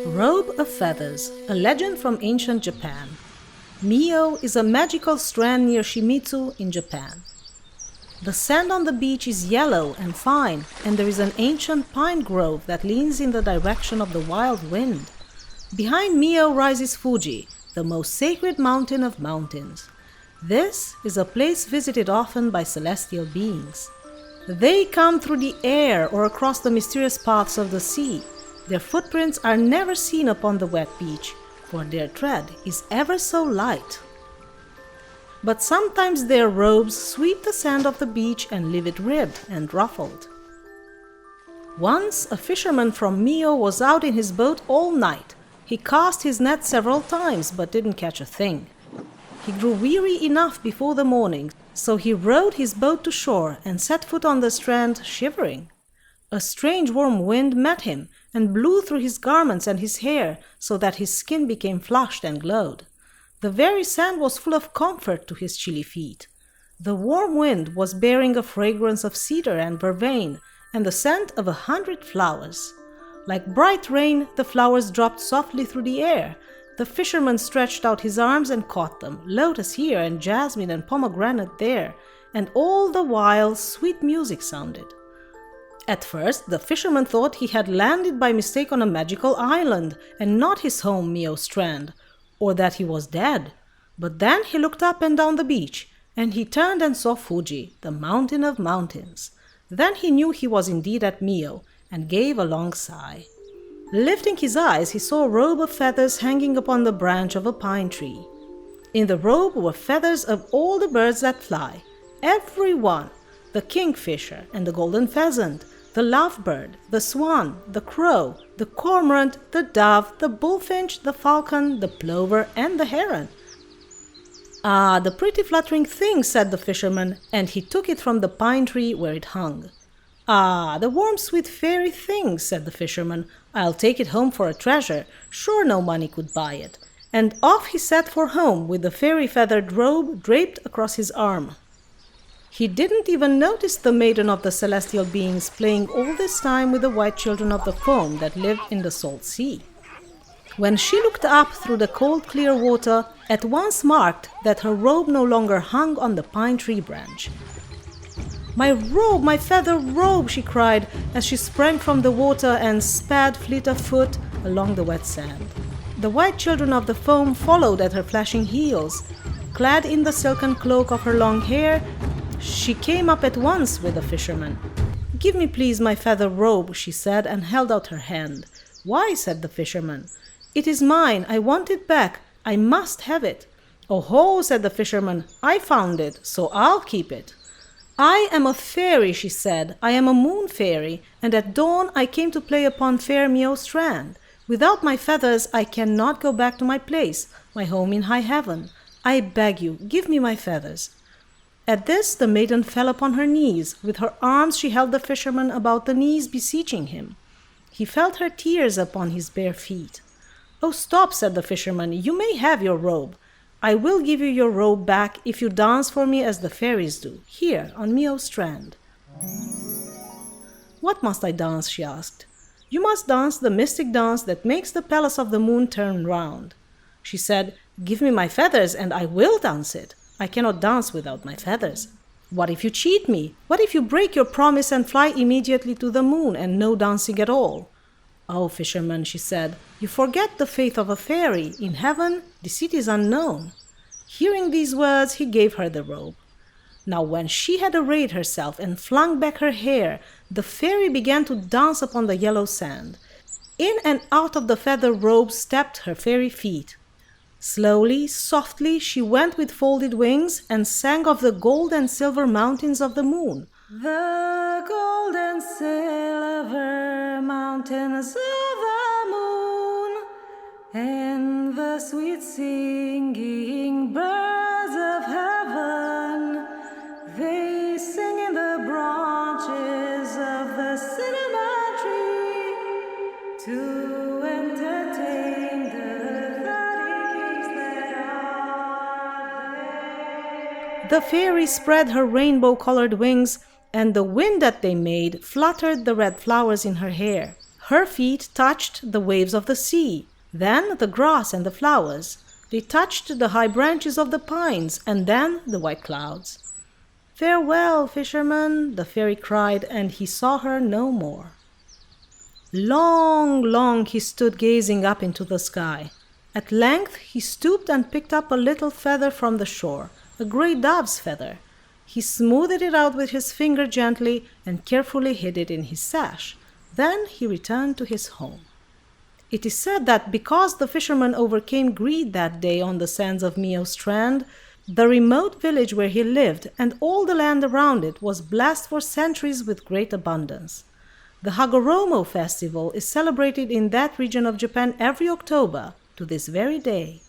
Robe of Feathers, a legend from ancient Japan. Miho is a magical strand near Shimizu in Japan. The sand on the beach is yellow and fine, and there is an ancient pine grove that leans in the direction of the wild wind. Behind Miho rises Fuji, the most sacred mountain of mountains. This is a place visited often by celestial beings. They come through the air or across the mysterious paths of the sea. Their footprints are never seen upon the wet beach, for their tread is ever so light. But sometimes their robes sweep the sand of the beach and leave it ribbed and ruffled. Once a fisherman from Miho was out in his boat all night. He cast his net several times but didn't catch a thing. He grew weary enough before the morning, so he rowed his boat to shore and set foot on the strand, shivering. A strange warm wind met him and blew through his garments and his hair so that his skin became flushed and glowed. The very sand was full of comfort to his chilly feet. The warm wind was bearing a fragrance of cedar and vervain and the scent of 100 flowers. Like bright rain, the flowers dropped softly through the air. The fisherman stretched out his arms and caught them, lotus here and jasmine and pomegranate there, and all the while sweet music sounded. At first, the fisherman thought he had landed by mistake on a magical island and not his home Miho strand, or that he was dead. But then he looked up and down the beach, and he turned and saw Fuji, the mountain of mountains. Then he knew he was indeed at Miho, and gave a long sigh. Lifting his eyes, he saw a robe of feathers hanging upon the branch of a pine tree. In the robe were feathers of all the birds that fly, every one, the kingfisher and the golden pheasant, the lovebird, the swan, the crow, the cormorant, the dove, the bullfinch, the falcon, the plover, and the heron. "Ah, the pretty fluttering thing," said the fisherman, and he took it from the pine tree where it hung. "Ah, the warm, sweet fairy thing," said the fisherman. "I'll take it home for a treasure. Sure no money could buy it." And off he set for home with the fairy feathered robe draped across his arm. He didn't even notice the maiden of the celestial beings playing all this time with the white children of the foam that lived in the salt sea. When she looked up through the cold clear water, at once marked that her robe no longer hung on the pine tree branch. "My robe, my feather robe!" she cried as she sprang from the water and sped fleet of foot along the wet sand. The white children of the foam followed at her flashing heels. Clad in the silken cloak of her long hair, she came up at once with the fisherman. "Give me please my feather robe," she said, and held out her hand. "Why?" said the fisherman. "It is mine. I want it back. I must have it." "Oh ho," said the fisherman. "I found it, so I'll keep it." "I am a fairy," she said. "I am a moon fairy, and at dawn I came to play upon fair Miho strand. Without my feathers I cannot go back to my place, my home in high heaven. I beg you, give me my feathers." At this the maiden fell upon her knees. With her arms she held the fisherman about the knees, beseeching him. He felt her tears upon his bare feet. "Oh, stop," said the fisherman. "You may have your robe. I will give you your robe back if you dance for me as the fairies do, here on Miho strand." "What must I dance?" she asked. "You must dance the mystic dance that makes the palace of the moon turn round." She said, "Give me my feathers and I will dance it. I cannot dance without my feathers." "What if you cheat me? What if you break your promise and fly immediately to the moon and no dancing at all?" "Oh, fisherman," she said, "you forget the faith of a fairy. In heaven, deceit is unknown." Hearing these words, he gave her the robe. Now when she had arrayed herself and flung back her hair, the fairy began to dance upon the yellow sand. In and out of the feather robe stepped her fairy feet. Slowly, softly, she went with folded wings and sang of the gold and silver mountains of the moon. "The gold and silver mountains of the moon, and the sweet singing birds of heaven, they sing in the branches of the cinnamon tree to entertain the 30 kings that are there." The fairy spread her rainbow-colored wings, and the wind that they made fluttered the red flowers in her hair. Her feet touched the waves of the sea, then the grass and the flowers. They touched the high branches of the pines, and then the white clouds. "Farewell, fisherman," the fairy cried, and he saw her no more. Long, long he stood gazing up into the sky. At length he stooped and picked up a little feather from the shore, a gray dove's feather. He smoothed it out with his finger gently and carefully hid it in his sash. Then he returned to his home. It is said that because the fisherman overcame greed that day on the sands of Miho Strand, the remote village where he lived and all the land around it was blessed for centuries with great abundance. The Hagoromo festival is celebrated in that region of Japan every October to this very day.